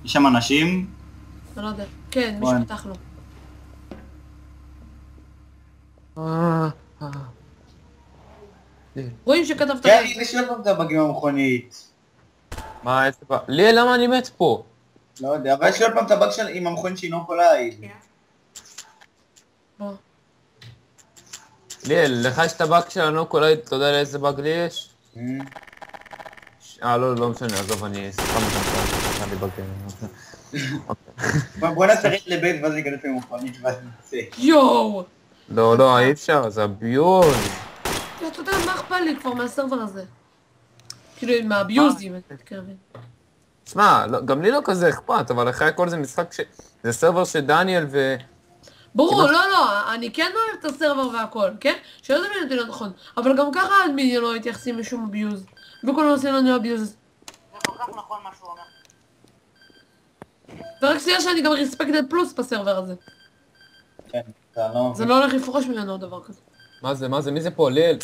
יש שם אנשים? אני לא יודע. כן, מישהו פתח לו. רואים שכתבת... כן, יש עוד פעם את הבאג עם המכונית. מה, איזה באג? ליאל, למה אני מת פה? לא יודע, אבל יש לי עוד פעם את הבאג עם המכונית שהיא נוקולייד. בוא. ליאל, לך יש את הבאג של הנוקולייד, אתה יודע לאיזה באג לי יש? לא משנה, עזוב, אני סתם בוא נעשה רט לבית ואז ניכנס עם המכונית ואז נצא. יואו! לא, אי אפשר, זה הביוז. אתה יודע, מה אכפת לי כבר מהסרבר הזה? כאילו, מהביוזים, אתה מתכוון. שמע, גם לי לא כזה אכפת, אבל אחרי הכל זה משחק זה סרבר של דניאל ו... ברור, לא, אני כן אוהב את הסרבר והכל, כן? שלא תבין אותי לא נכון. אבל גם ככה האדמינים לא מתייחסים לשום אביוז. וכולם עושים לנו אביוז. זה כל כך נכון מה שהוא אומר. ורק סייה שאני גם רספקטד פלוס בסרבר הזה. כן, אתה לא... זה לא הולך לפרוש ממנו דבר כזה. מה זה? מי זה פה? ליאל?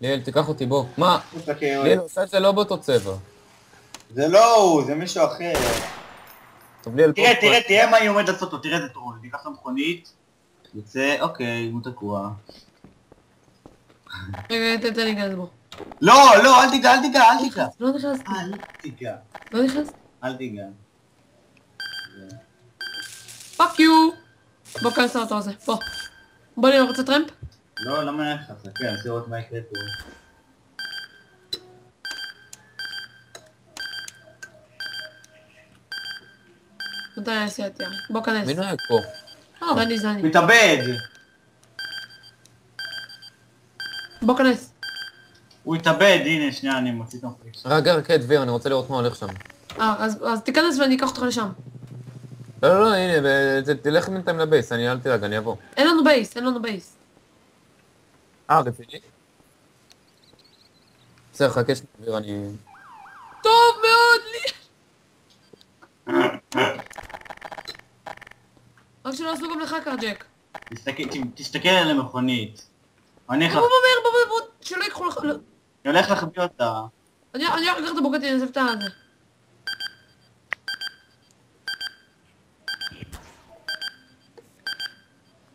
ליאל, תיקח אותי, בוא. מה? ליאל עושה את זה לא באותו צבע. זה לא הוא, זה מישהו אחר. טוב, ליאל, תראה מה היא עומד לעשות לו, תראה איזה טרול. תיקח את המכונית, יוצא, אוקיי, הוא תקוע. רגע, תן לי גז בו. לא, אל תיגע. לא נכנס. אל תיגע. פאק יו! בוא כנס לאוטו הזה, בוא. בוא נראה, רוצה טרמפ? לא, למה אין לך? כן, אני רוצה לראות מה יקרה פה. מתי אעשה את יארי? בוא כנס. מי נוהג פה? זני. מתאבד! בוא כנס. הוא התאבד, הנה, שנייה, אני מוציא את המפליק. רגע, דביר, אני רוצה לראות מה הולך שם. אז תיכנס ואני אקח אותך לשם. לא, הנה, תלך בינתיים לבייס, אל תדאג, אני אבוא. אין לנו בייס. רציני? בסדר, חכה שדביר, אני... טוב מאוד לי! רק שלא עשו גם לך קרג'ק. תסתכל על המכונית. אני בוא, שלא ייקחו לך... הולך להחביא אותה. אני אקח את הבוגטי, אני אעזב את הזה.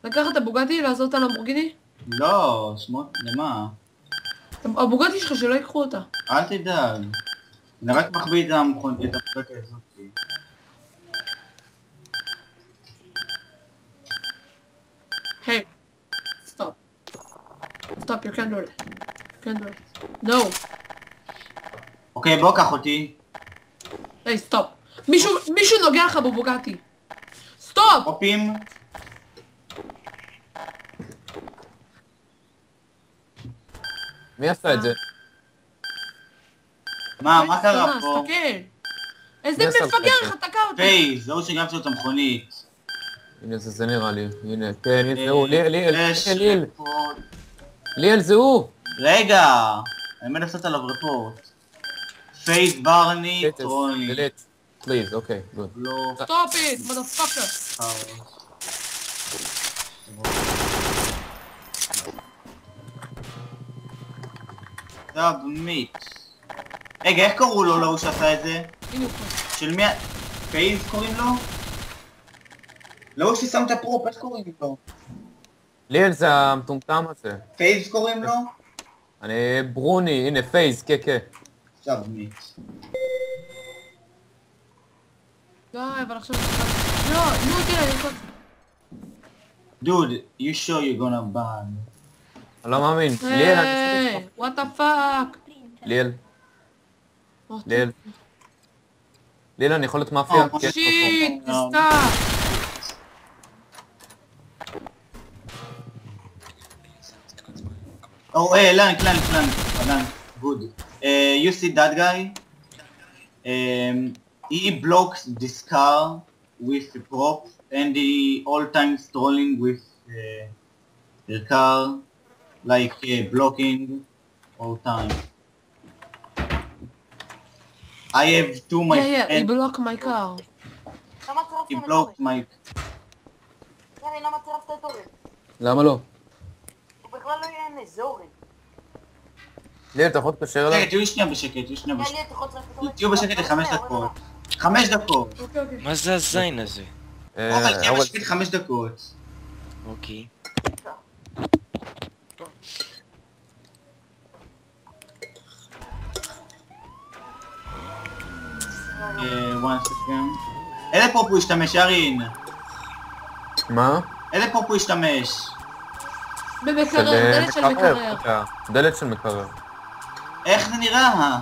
לקחת את הבוגטי, לעשות את הלמבורגיני? לא, שמות, למה? הבוגטי שלך שלא ייקחו אותה. אל תדאג. אני רק מחביא את המכונית, את הבוגטי הזאת. היי, stop, you can't do it. No. אוקיי, בוא קח אותי. היי, סטופ. מישהו נוגע לך בבוגטי. סטופ! הופים. מי עשה את זה? מה קרה פה? תסתכל. איזה מפגר לך תקע אותי. פייס, זה הוא שגם שלו את המכונית. הנה, זה נראה לי. הנה, כן, זה הוא. ליאל, זה הוא. רגע, אני מנסה לעשות עליו רפורט. פייס ברני טרוני. פליז, אוקיי, גוד. סטופ איט, מודפאקר. סאבמיט. רגע, איך קראו לו להוא שעשה את זה? הנה הוא פה. של מי? פייס קוראים לו? להוא ששם את הפרופ, איך קוראים לו? ליאל, זה המטומטם הזה. פייס קוראים לו? אני ברוני, הנה, פייס, כן. סאבמיט. לא, אבל עכשיו... לא, תראה, יש עוד... Dude, you sure you're gonna ban? אני לא מאמין. ליאל, היי, what the fuck? ליאל, אני יכול להיות מאפיה? שיט, תסתק. Oh, hey, Lan, good. You see that guy? He blocks this car with a prop and he all time strolling with the car, like blocking all time. I have two my Yeah, he friends. blocked my car. למה צירפתם He את blocked אורי? my... יארי, למה צירפת את אורי? למה לא? הוא בכלל לא ייהנה, זה אורי. ליאל, אתה יכול להתקשר אליו? רגע, תהיו שנייה בשקט, תהיו שנייה יאללה, בשקט. תלחוץ רק... תהיו בשקט ל5 דקות. 5 דקות. אוקיי, אוקיי. מה זה הזין הזה? אורל, תהיה אורל, בשקט 5 דקות. אוקיי. one second. איזה פופ הוא השתמש, ירין? מה? איזה פופ הוא השתמש? במקרר, דלת של מקרר. דלת של מקרר. איך זה נראה?